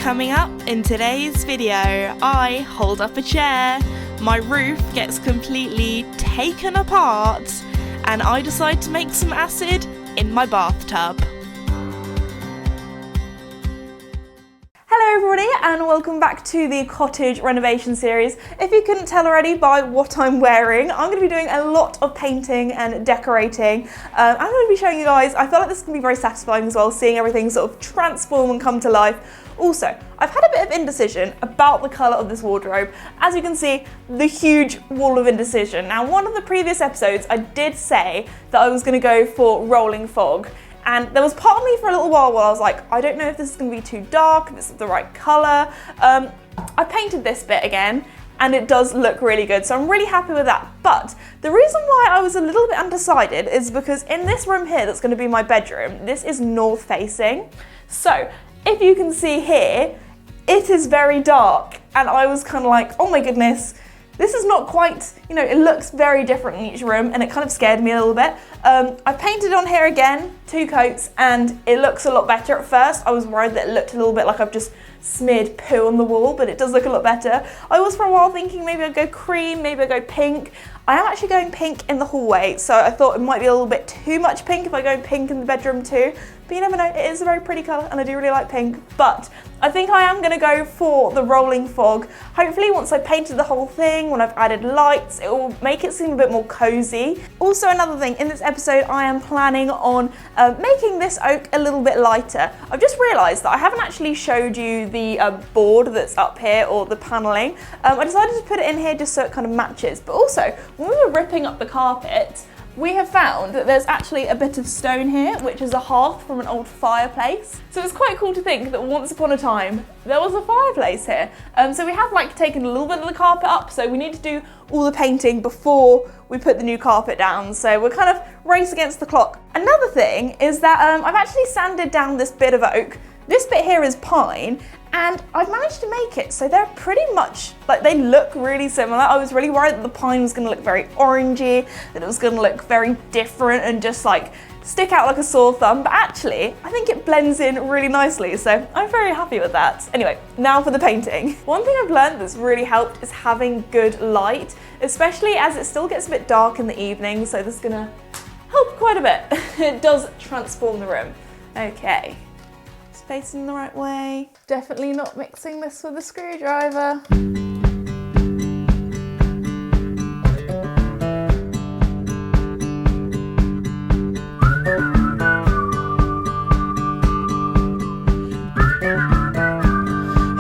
Coming up in today's video, I hold up a chair, my roof gets completely taken apart, and I decide to make some acid in my bathtub. Hello everybody and welcome back to the cottage renovation series. If you couldn't tell already by what I'm wearing, I'm going to be doing a lot of painting and decorating. I'm going to be showing you guys, I feel like this is going to be very satisfying as well, seeing everything sort of transform and come to life. Also, I've had a bit of indecision about the colour of this wardrobe. As you can see, the huge wall of indecision. Now, one of the previous episodes, I did say that I was going to go for rolling fog. And there was part of me for a little while where I was like, I don't know if this is going to be too dark, if it's the right colour. I painted this bit again, and it does look really good, so I'm really happy with that. But the reason why I was a little bit undecided is because in this room here, that's going to be my bedroom, this is north facing. So if you can see here, it is very dark, and I was kind of like, oh my goodness, this is not quite, it looks very different in each room, and it kind of scared me a little bit. I painted on here again, 2 coats, and it looks a lot better. At first, I was worried that it looked a little bit like I've just smeared poo on the wall, but it does look a lot better. I was for a while thinking maybe I'd go cream, maybe I'd go pink. I am actually going pink in the hallway, so I thought it might be a little bit too much pink if I go pink in the bedroom too. But you never know, it is a very pretty colour and I do really like pink. But I think I am going to go for the rolling fog. Hopefully once I've painted the whole thing, when I've added lights, it will make it seem a bit more cosy. Also another thing, in this episode I am planning on making this oak a little bit lighter. I've just realised that I haven't actually showed you the board that's up here, or the panelling. I decided to put it in here just so it kind of matches. But also, when we were ripping up the carpet, we have found that there's actually a bit of stone here, which is a hearth from an old fireplace. So it's quite cool to think that once upon a time, there was a fireplace here. So we have taken a little bit of the carpet up, so we need to do all the painting before we put the new carpet down. So we're kind of race against the clock. Another thing is that I've actually sanded down this bit of oak. This bit here is pine, and I've managed to make it so they're pretty much, they look really similar. I was really worried that the pine was going to look very orangey, that it was going to look very different and just stick out like a sore thumb, but actually I think it blends in really nicely, so I'm very happy with that. Anyway, now for the painting. One thing I've learned that's really helped is having good light, especially as it still gets a bit dark in the evening, so this is going to help quite a bit. It does transform the room. Okay. Facing the right way. Definitely not mixing this with a screwdriver.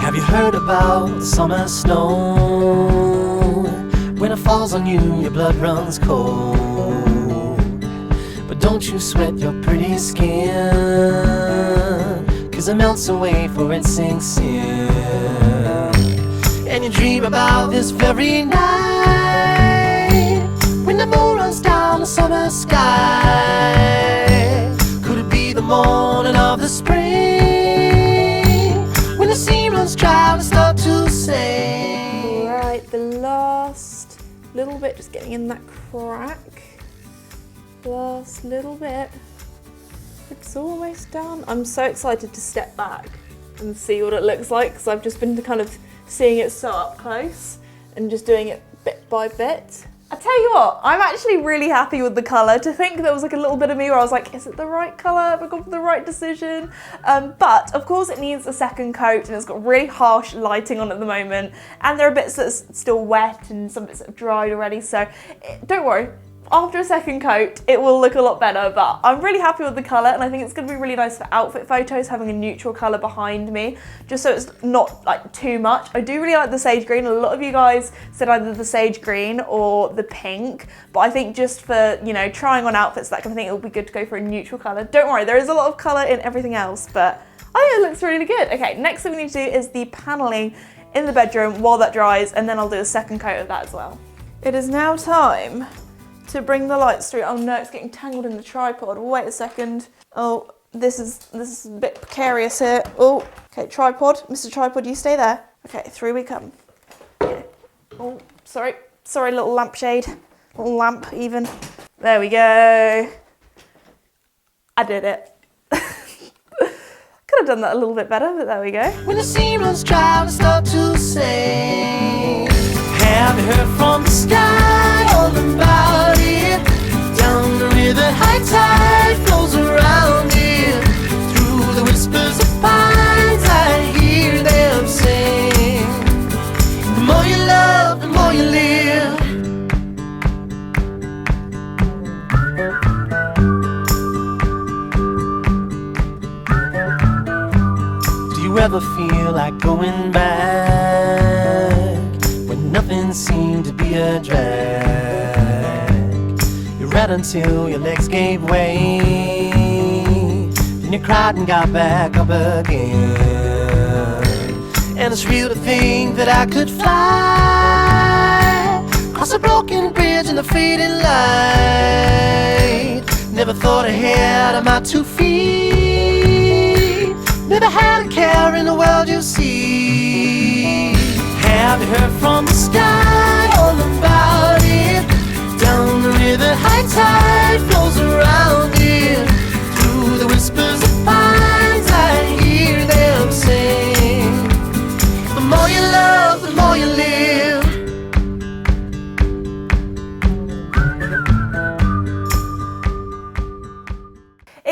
Have you heard about summer snow? When it falls on you, your blood runs cold. But don't you sweat your pretty skin, 'cause it melts away for it sinks in. And you dream about this very night, when the moon runs down the summer sky. Could it be the morning of the spring, when the sea runs dry and start to sing? Right, the last little bit, just getting in that crack. Last little bit. It's almost done. I'm so excited to step back and see what it looks like, because I've just been kind of seeing it so up close and just doing it bit by bit. I tell you what, I'm actually really happy with the colour. To think there was a little bit of me where I was like, is it the right colour? Have I gone for the right decision? But of course it needs a second coat, and it's got really harsh lighting on at the moment, and there are bits that's still wet and some bits that have dried already, so don't worry. After a second coat, it will look a lot better, but I'm really happy with the colour, and I think it's going to be really nice for outfit photos, having a neutral colour behind me, just so it's not too much. I do really like the sage green. A lot of you guys said either the sage green or the pink, but I think just for, trying on outfits, that kind of thing, it will be good to go for a neutral colour. Don't worry, there is a lot of colour in everything else, but I think it looks really good. Okay, next thing we need to do is the panelling in the bedroom while that dries, and then I'll do a second coat of that as well. It is now time to bring the lights through. Oh no, it's getting tangled in the tripod. Wait a second. Oh, this is a bit precarious here. Oh, okay, tripod. Mr. Tripod, you stay there. Okay, through we come. Okay. Oh, sorry, little lampshade. Little lamp even. There we go. I did it. Could have done that a little bit better, but there we go. When the sea runs dry, we start to say, have you heard from the sky all about it? Down the river, high tide flows around it. Through the whispers of pines, I hear them sing. The more you love, the more you live. Do you ever feel like going back when nothing seemed to be a drag? You read until your legs gave way, then you cried and got back up again. And it's real to think that I could fly across a broken bridge in the fading light. Never thought ahead of my 2 feet. Never had a care in the world, you see. Have you heard from the sky all about it? Down the river, high tide flows around it. Through the whispers of pines, I hear them sing. The more you love, the more you live.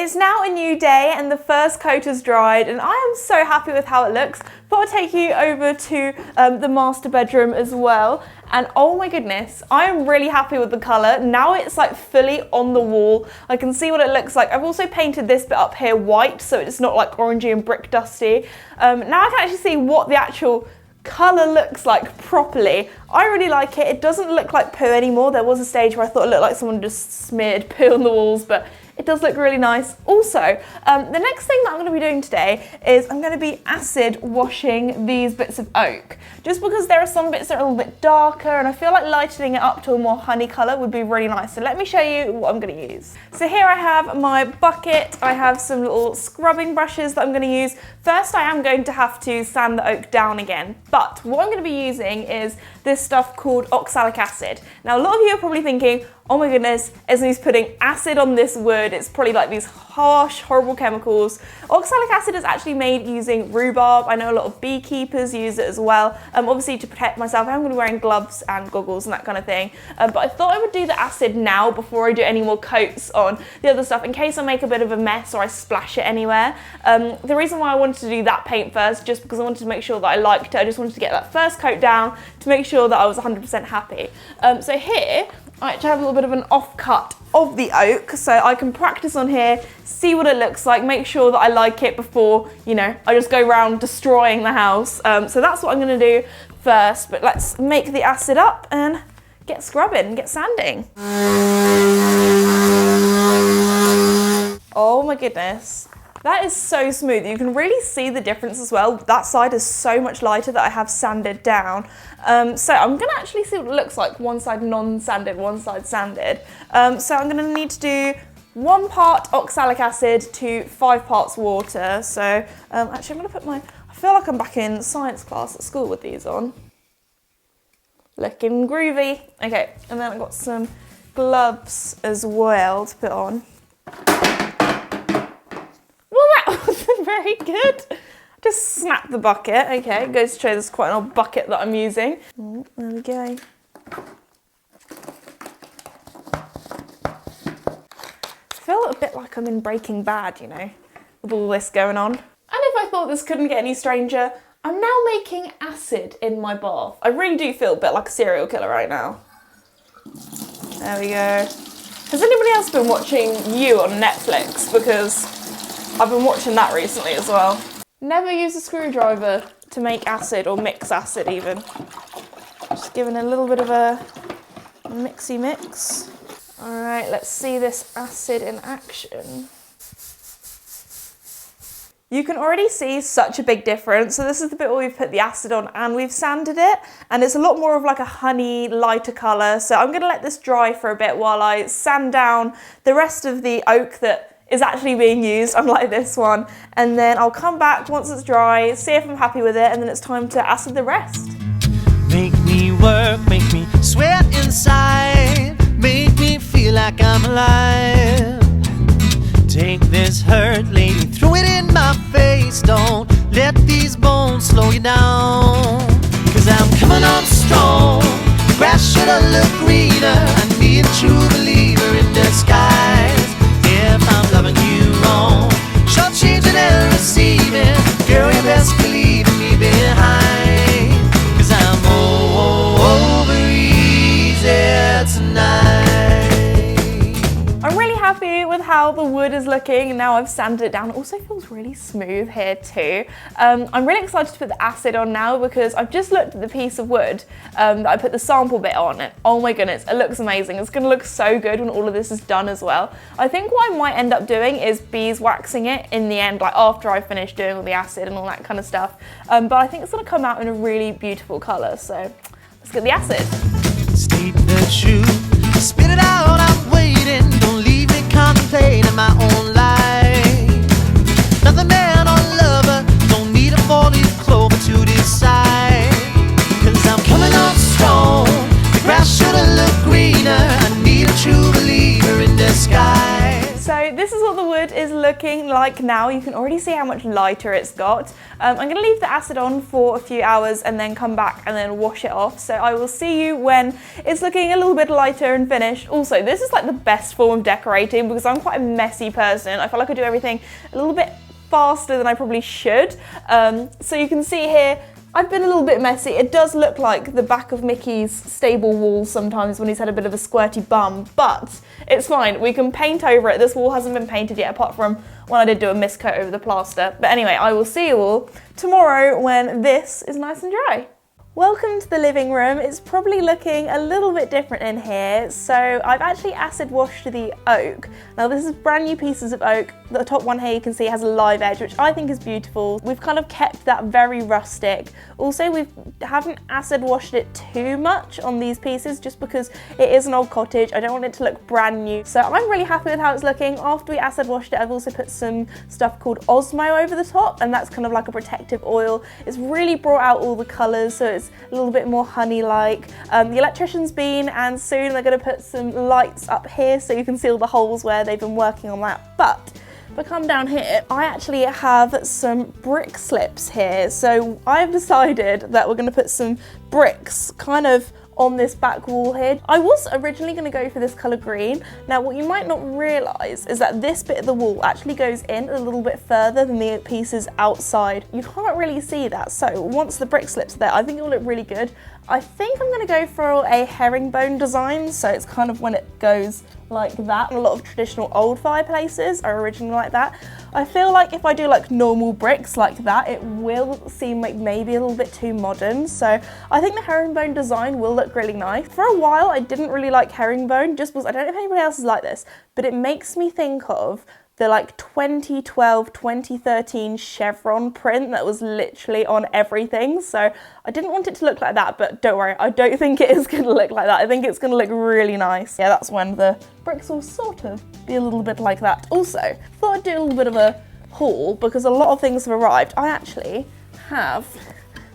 It's now a new day and the first coat has dried and I am so happy with how it looks. Thought I'd take you over to the master bedroom as well, and oh my goodness, I am really happy with the colour. Now it's like fully on the wall. I can see what it looks like. I've also painted this bit up here white so it's not like orangey and brick dusty. Now I can actually see what the actual colour looks like properly. I really like it. It doesn't look like poo anymore. There was a stage where I thought it looked like someone just smeared poo on the walls, but it does look really nice. Also, the next thing that I'm going to be doing today is I'm going to be acid washing these bits of oak. Just because there are some bits that are a little bit darker and I feel like lightening it up to a more honey colour would be really nice. So let me show you what I'm going to use. So here I have my bucket. I have some little scrubbing brushes that I'm going to use. First, I am going to have to sand the oak down again. But what I'm going to be using is this stuff called oxalic acid. Now, a lot of you are probably thinking, oh my goodness, Esme's putting acid on this wood. It's probably like these harsh, horrible chemicals. Oxalic acid is actually made using rhubarb. I know a lot of beekeepers use it as well. Obviously to protect myself, I'm going to be wearing gloves and goggles and that kind of thing. But I thought I would do the acid now before I do any more coats on the other stuff in case I make a bit of a mess or I splash it anywhere. The reason why I wanted to do that paint first, just because I wanted to make sure that I liked it. I just wanted to get that first coat down to make sure that I was 100% happy. So here, I actually have a little bit of an offcut of the oak, so I can practice on here, see what it looks like, make sure that I like it before, you know, I just go around destroying the house. So that's what I'm going to do first, but let's make the acid up and get scrubbing, get sanding. Oh my goodness. That is so smooth. You can really see the difference as well. That side is so much lighter that I have sanded down. So I'm going to actually see what it looks like. One side non-sanded, one side sanded. So I'm going to need to do 1 part oxalic acid to 5 parts water. So actually I'm going to put my, I feel like I'm back in science class at school with these on. Looking groovy. Okay, and then I've got some gloves as well to put on. Very good. Just snap the bucket. Okay, it goes to show there's quite an old bucket that I'm using. Oh, there we go. I feel a bit like I'm in Breaking Bad, you know, with all this going on. And if I thought this couldn't get any stranger, I'm now making acid in my bath. I really do feel a bit like a serial killer right now. There we go. Has anybody else been watching You on Netflix? Because I've been watching that recently as well. Never use a screwdriver to make acid or mix acid even. Just giving a little bit of a mixy mix. All right, let's see this acid in action. You can already see such a big difference. So this is the bit where we've put the acid on and we've sanded it, and it's a lot more of like a honey, lighter colour. So I'm gonna let this dry for a bit while I sand down the rest of the oak that is actually being used, unlike this one. And then I'll come back once it's dry, see if I'm happy with it, and then it's time to acid the rest. Make me work, make me sweat inside, make me feel like I'm alive. Take this hurt, lady, throw it in my my face. Don't let these bones slow you down. 'Cause I'm coming on strong. The grass should have looked greener. I need a true believer in disguise. If I'm loving you wrong, short-changing and receiving, girl, you best believe me behind. 'Cause I'm over easy tonight. I'm really happy with how the wood is looking. Now I've sanded it down. It also feels really smooth here too. I'm really excited to put the acid on now because I've just looked at the piece of wood that I put the sample bit on, and oh my goodness, it looks amazing. It's going to look so good when all of this is done as well. I think what I might end up doing is beeswaxing it in the end, like after I finish doing all the acid and all that kind of stuff. But I think it's going to come out in a really beautiful colour, so let's get the acid. State the truth, spit it out, I'm waiting. Don't leave me contemplating my own life. Nothing man or lover, don't need a four-leaf clover to decide. 'Cause I'm coming on strong, the grass should have looked greener. I need a true believer in disguise. So this is what the wood is looking like now. You can already see how much lighter it's got. I'm going to leave the acid on for a few hours and then come back and then wash it off. So I will see you when it's looking a little bit lighter and finished. Also, this is like the best form of decorating because I'm quite a messy person. I feel like I do everything a little bit faster than I probably should. So you can see here, I've been a little bit messy. It does look like the back of Mickey's stable wall sometimes when he's had a bit of a squirty bum, but it's fine. We can paint over it. This wall hasn't been painted yet, apart from when I did do a mist coat over the plaster. But anyway, I will see you all tomorrow when this is nice and dry. Welcome to the living room. It's probably looking a little bit different in here. So I've actually acid washed the oak. Now this is brand new pieces of oak. The top one here you can see has a live edge, which I think is beautiful. We've kind of kept that very rustic. Also, we haven't acid washed it too much on these pieces just because it is an old cottage. I don't want it to look brand new. So I'm really happy with how it's looking. After we acid washed it, I've also put some stuff called Osmo over the top, and that's kind of like a protective oil. It's really brought out all the colours, so it's a little bit more honey-like. The electrician's been, and soon they're going to put some lights up here so you can see all the holes where they've been working on that. But if I come down here, I actually have some brick slips here. So I've decided that we're going to put some bricks kind of on this back wall here. I was originally going to go for this colour green. Now what you might not realise is that this bit of the wall actually goes in a little bit further than the pieces outside. You can't really see that, so once the brick slips are there, I think it will look really good. I think I'm going to go for a herringbone design, so it's kind of when it goes like that. A lot of traditional old fireplaces are originally like that. I feel like if I do like normal bricks like that, it will seem like maybe a little bit too modern. So I think the herringbone design will look really nice. For a while, I didn't really like herringbone just because I don't know if anybody else is like this, but it makes me think of the like 2012, 2013 chevron print that was literally on everything. So I didn't want it to look like that, but don't worry, I don't think it is going to look like that. I think it's going to look really nice. Yeah, that's when the bricks will sort of be a little bit like that. Also, thought I'd do a little bit of a haul because a lot of things have arrived. I actually have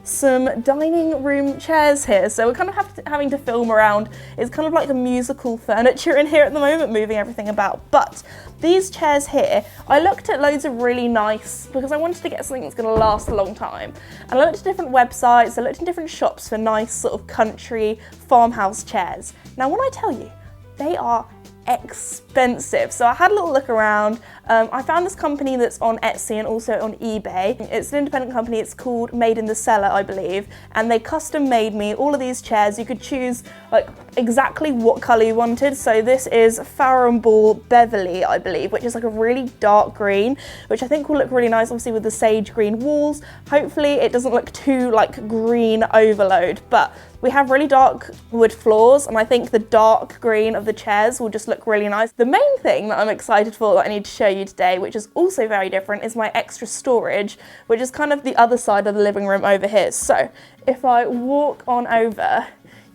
some dining room chairs here, so we're kind of having to film around. It's kind of like a musical furniture in here at the moment, moving everything about. But these chairs here, I looked at loads of really nice, because I wanted to get something that's going to last a long time, and I looked at different websites, I looked in different shops for nice sort of country farmhouse chairs. Now when I tell you, they are expensive. So I had a little look around. I found this company that's on Etsy and also on eBay. It's an independent company. It's called Made in the Cellar, I believe, and they custom made me all of these chairs. You could choose like exactly what colour you wanted. So this is Farrow & Ball Beverly, I believe, which is like a really dark green, which I think will look really nice, obviously with the sage green walls. Hopefully it doesn't look too like green overload, but we have really dark wood floors, and I think the dark green of the chairs will just look really nice. The main thing that I'm excited for that I need to show you today, which is also very different, is my extra storage, which is kind of the other side of the living room over here. So if I walk on over,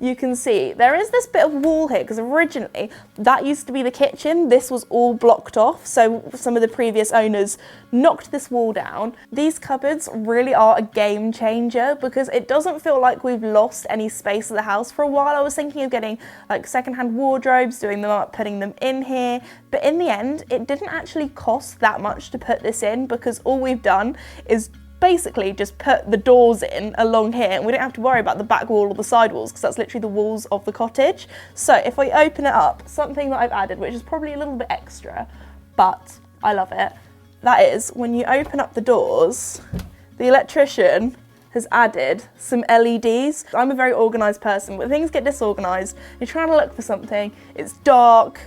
you can see there is this bit of wall here, because originally that used to be the kitchen. This was all blocked off, so some of the previous owners knocked this wall down. These cupboards really are a game changer because it doesn't feel like we've lost any space of the house. For a while I was thinking of getting like secondhand wardrobes, doing them up, putting them in here, but in the end it didn't actually cost that much to put this in, because all we've done is basically just put the doors in along here, and we don't have to worry about the back wall or the side walls, because that's literally the walls of the cottage. So if I open it up, something that I've added, which is probably a little bit extra, but I love it, that is when you open up the doors, the electrician has added some LEDs. I'm a very organised person, but things get disorganised. You're trying to look for something, it's dark,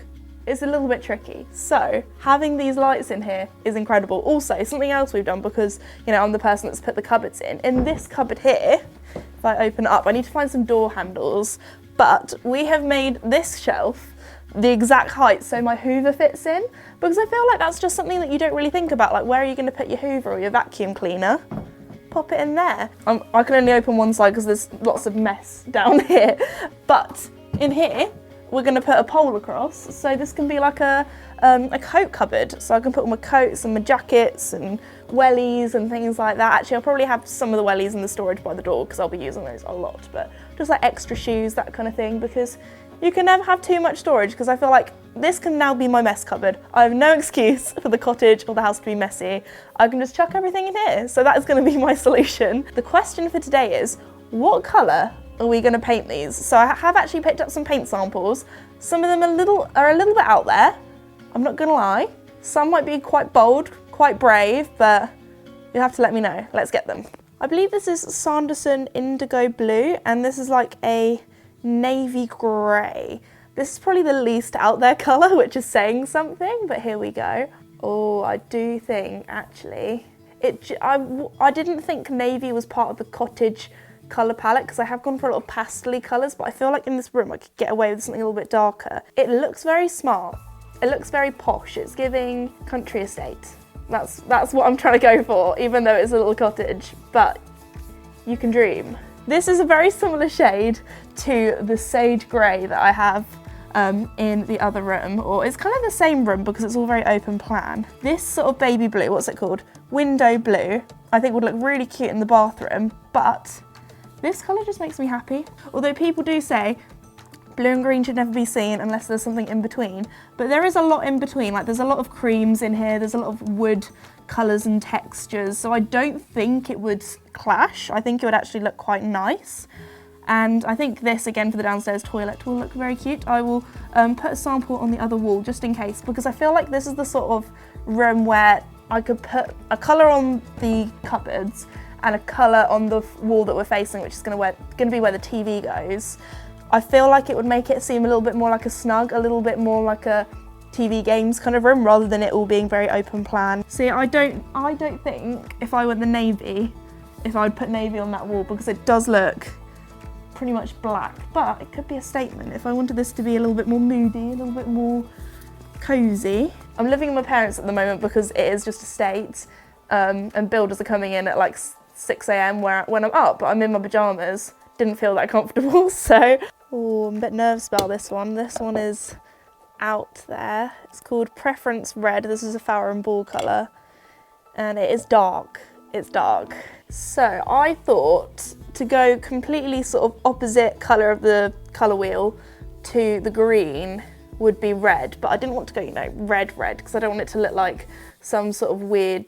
it's a little bit tricky. So having these lights in here is incredible. Also, something else we've done, because you know I'm the person that's put the cupboards in this cupboard here, if I open it up, I need to find some door handles, but we have made this shelf the exact height so my Hoover fits in, because I feel like that's just something that you don't really think about, like where are you going to put your Hoover or your vacuum cleaner? Pop it in there. I can only open one side because there's lots of mess down here, but in here we're going to put a pole across, so this can be like a coat cupboard, so I can put all my coats and my jackets and wellies and things like that. Actually, I'll probably have some of the wellies in the storage by the door because I'll be using those a lot, but just like extra shoes, that kind of thing, because you can never have too much storage, because I feel like this can now be my mess cupboard. I have no excuse for the cottage or the house to be messy. I can just chuck everything in here, so that is going to be my solution. The question for today is, what colour are we going to paint these? So I have actually picked up some paint samples. Some of them are a little bit out there, I'm not going to lie. Some might be quite bold, quite brave, but you'll have to let me know. Let's get them. I believe this is Sanderson Indigo Blue, and this is like a navy grey. This is probably the least out there colour, which is saying something, but here we go. Oh, I do think actually, I didn't think navy was part of the cottage colour palette, because I have gone for a lot of pastel-y colours, but I feel like in this room I could get away with something a little bit darker. It looks very smart. It looks very posh. It's giving country estate. That's what I'm trying to go for, even though it's a little cottage, but you can dream. This is a very similar shade to the sage grey that I have in the other room, or it's kind of the same room because it's all very open plan. This sort of baby blue, what's it called? Window blue, I think would look really cute in the bathroom, but this colour just makes me happy. Although people do say blue and green should never be seen unless there's something in between, but there is a lot in between. Like there's a lot of creams in here, there's a lot of wood colours and textures, so I don't think it would clash. I think it would actually look quite nice. And I think this, again, for the downstairs toilet will look very cute. I will put a sample on the other wall just in case, because I feel like this is the sort of room where I could put a colour on the cupboards and a colour on the wall that we're facing, which is going to be where the TV goes. I feel like it would make it seem a little bit more like a snug, a little bit more like a TV games kind of room, rather than it all being very open plan. See, I don't think if I went the navy, if I would put navy on that wall, because it does look pretty much black, but it could be a statement if I wanted this to be a little bit more moody, a little bit more cosy. I'm living with my parents at the moment because it is just a state, and builders are coming in at like 6 AM when I'm up, but I'm in my pyjamas. Didn't feel that comfortable, so. Oh, I'm a bit nervous about this one. This one is out there. It's called Preference Red. This is a Flower and Ball colour, and it is dark. It's dark. So I thought to go completely sort of opposite colour of the colour wheel to the green would be red, but I didn't want to go, you know, red, because I don't want it to look like some sort of weird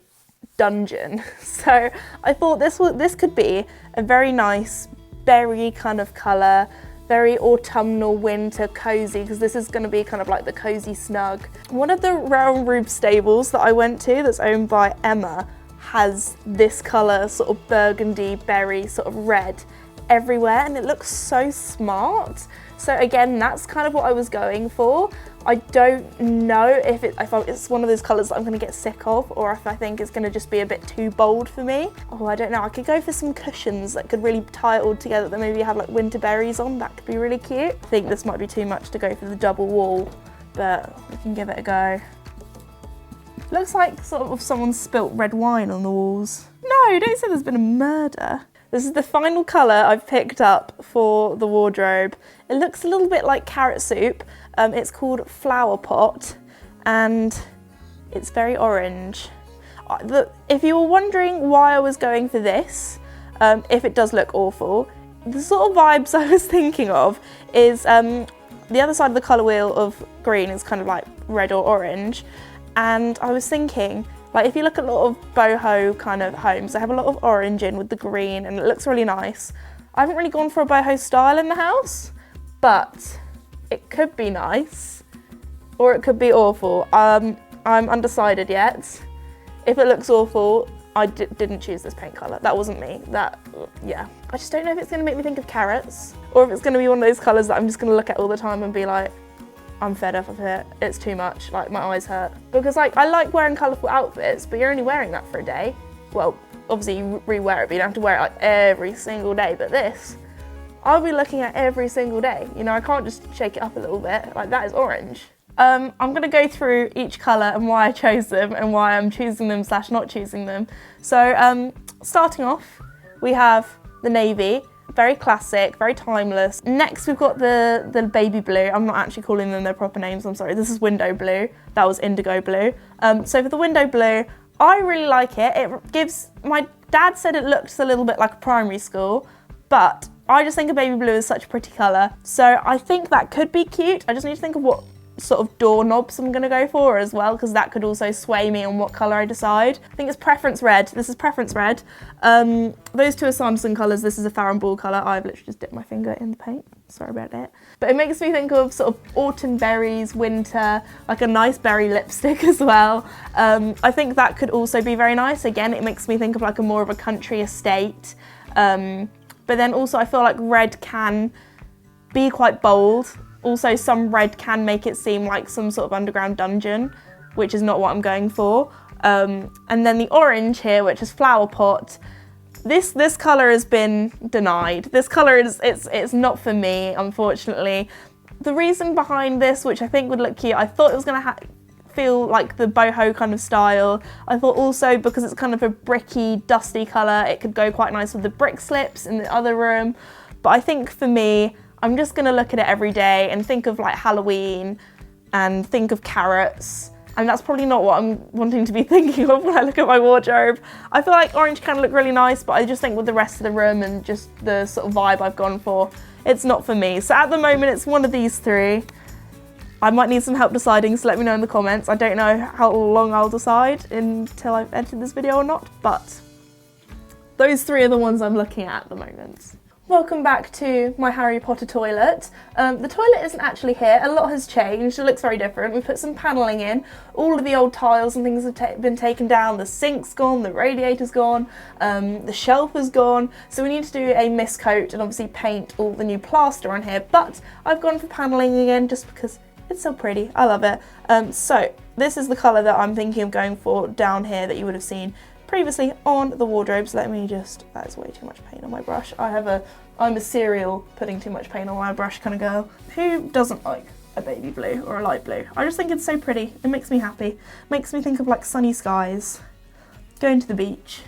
dungeon. So I thought this could be a very nice berry kind of colour, very autumnal, winter, cosy, because this is going to be kind of like the cosy snug. One of the Round Roof stables that I went to, that's owned by Emma, has this colour, sort of burgundy, berry, sort of red everywhere, and it looks so smart. So again, that's kind of what I was going for. I don't know if it's one of those colours that I'm going to get sick of, or if I think it's going to just be a bit too bold for me. Oh, I don't know. I could go for some cushions that could really tie it all together, that maybe have like winter berries on. That could be really cute. I think this might be too much to go for the double wall, but we can give it a go. Looks like sort of someone spilt red wine on the walls. No, don't say there's been a murder. This is the final colour I've picked up for the wardrobe. It looks a little bit like carrot soup. It's called Flower Pot and it's very orange. If you were wondering why I was going for this, if it does look awful, the sort of vibes I was thinking of is the other side of the colour wheel of green is kind of like red or orange, and I was thinking, like, if you look at a lot of boho kind of homes, they have a lot of orange in with the green and it looks really nice. I haven't really gone for a boho style in the house, but it could be nice or it could be awful. I'm undecided yet. If it looks awful, I didn't choose this paint colour. That wasn't me. Yeah. I just don't know if it's going to make me think of carrots or if it's going to be one of those colours that I'm just going to look at all the time and be like, I'm fed up of it. It's too much. Like, my eyes hurt. Because, like, I like wearing colourful outfits, but you're only wearing that for a day. Well, obviously you re-wear it, but you don't have to wear it like every single day. But this, I'll be looking at every single day. You know, I can't just shake it up a little bit. Like, that is orange. I'm going to go through each colour and why I chose them and why I'm choosing them / not choosing them. So, starting off, we have the navy. Very classic, very timeless. Next, we've got the baby blue. I'm not actually calling them their proper names, I'm sorry. This is window blue. That was indigo blue. So for the window blue, I really like it. It gives, my dad said it looks a little bit like a primary school, but I just think a baby blue is such a pretty colour. So I think that could be cute. I just need to think of what sort of doorknobs I'm going to go for as well, because that could also sway me on what colour I decide. I think it's preference red. This is preference red. Those two are Sanderson colours. This is a Farrow & Ball colour. I've literally just dipped my finger in the paint. Sorry about that. But it makes me think of sort of autumn berries, winter, like a nice berry lipstick as well. I think that could also be very nice. Again, it makes me think of like a more of a country estate. But then also I feel like red can be quite bold. Also, some red can make it seem like some sort of underground dungeon, which is not what I'm going for. And then the orange here, which is Flower Pot. This colour has been denied. This colour it's not for me, unfortunately. The reason behind this, which I think would look cute, I thought it was going to feel like the boho kind of style. I thought also because it's kind of a bricky, dusty colour, it could go quite nice with the brick slips in the other room. But I think for me, I'm just going to look at it every day and think of like Halloween and think of carrots. And that's probably not what I'm wanting to be thinking of when I look at my wardrobe. I feel like orange can look really nice, but I just think with the rest of the room and just the sort of vibe I've gone for, it's not for me. So at the moment, it's one of these three. I might need some help deciding, so let me know in the comments. I don't know how long I'll decide until I've edited this video or not, but those three are the ones I'm looking at the moment. Welcome back to my Harry Potter toilet. The toilet isn't actually here. A lot has changed. It looks very different. We put some panelling in. All of the old tiles and things have been taken down. The sink's gone, the radiator's gone, the shelf is gone. So we need to do a mist coat and obviously paint all the new plaster on here. But I've gone for panelling again just because it's so pretty. I love it. So this is the colour that I'm thinking of going for down here that you would have seen previously on the wardrobes. Let me just, that is way too much paint on my brush. I'm a serial putting too much paint on my brush kind of girl. Who doesn't like a baby blue or a light blue? I just think it's so pretty. It makes me happy. Makes me think of like sunny skies, going to the beach.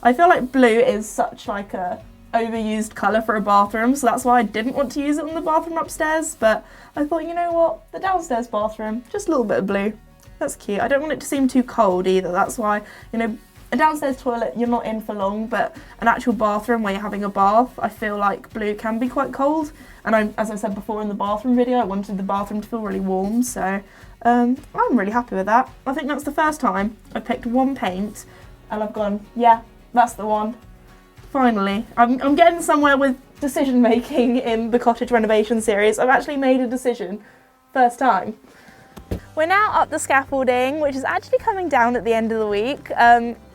I feel like blue is such like a overused colour for a bathroom, so that's why I didn't want to use it on the bathroom upstairs, but I thought, you know what, the downstairs bathroom, just a little bit of blue. That's cute. I don't want it to seem too cold either. That's why, you know, a downstairs toilet you're not in for long, but an actual bathroom where you're having a bath, I feel like blue can be quite cold. And as I said before in the bathroom video, I wanted the bathroom to feel really warm, so I'm really happy with that. I think that's the first time I've picked one paint and I've gone, yeah, that's the one. Finally, I'm getting somewhere with decision making in the cottage renovation series. I've actually made a decision, first time. We're now up the scaffolding, which is actually coming down at the end of the week.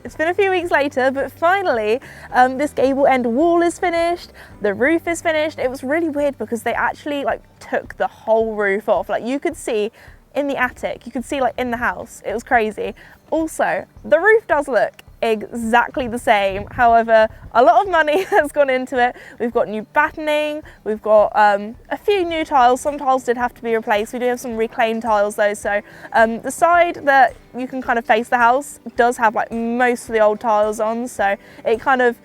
It's been a few weeks later, but finally this gable end wall is finished, the roof is finished. It was really weird because they actually like took the whole roof off. Like you could see in the attic, you could see like in the house. It was crazy. Also, the roof does look exactly the same. However, a lot of money has gone into it. We've got new battening, we've got a few new tiles. Some tiles did have to be replaced. We do have some reclaimed tiles though, so the side that you can kind of face the house does have like most of the old tiles on, so it kind of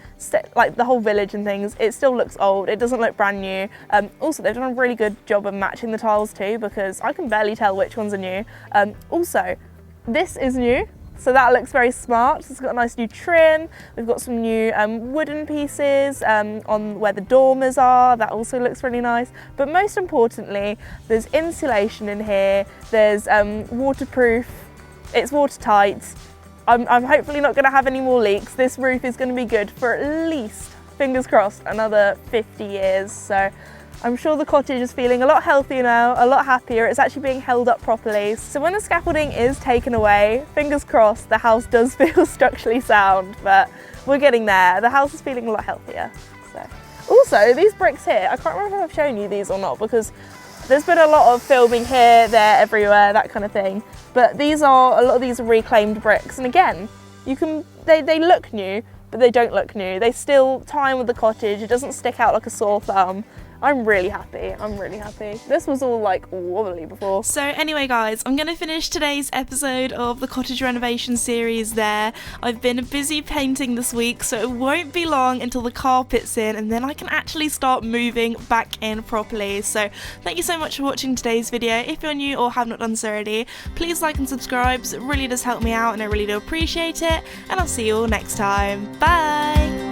like the whole village and things, it still looks old, it doesn't look brand new. Also, they've done a really good job of matching the tiles too, because I can barely tell which ones are new. Also, this is new, so that looks very smart. It's got a nice new trim. We've got some new wooden pieces on where the dormers are. That also looks really nice. But most importantly, there's insulation in here. There's waterproof. It's watertight. I'm hopefully not going to have any more leaks. This roof is going to be good for at least, fingers crossed, another 50 years. So I'm sure the cottage is feeling a lot healthier now, a lot happier. It's actually being held up properly. So when the scaffolding is taken away, fingers crossed, the house does feel structurally sound, but we're getting there. The house is feeling a lot healthier. So, also, these bricks here, I can't remember if I've shown you these or not, because there's been a lot of filming here, there, everywhere, that kind of thing. But a lot of these are reclaimed bricks. And again, they look new, but they don't look new. They still tie in with the cottage. It doesn't stick out like a sore thumb. I'm really happy. I'm really happy. This was all like wobbly before. So anyway guys, I'm going to finish today's episode of the cottage renovation series there. I've been busy painting this week, so it won't be long until the carpet's in, and then I can actually start moving back in properly. So thank you so much for watching today's video. If you're new or have not done so already, please like and subscribe. It really does help me out and I really do appreciate it. And I'll see you all next time. Bye!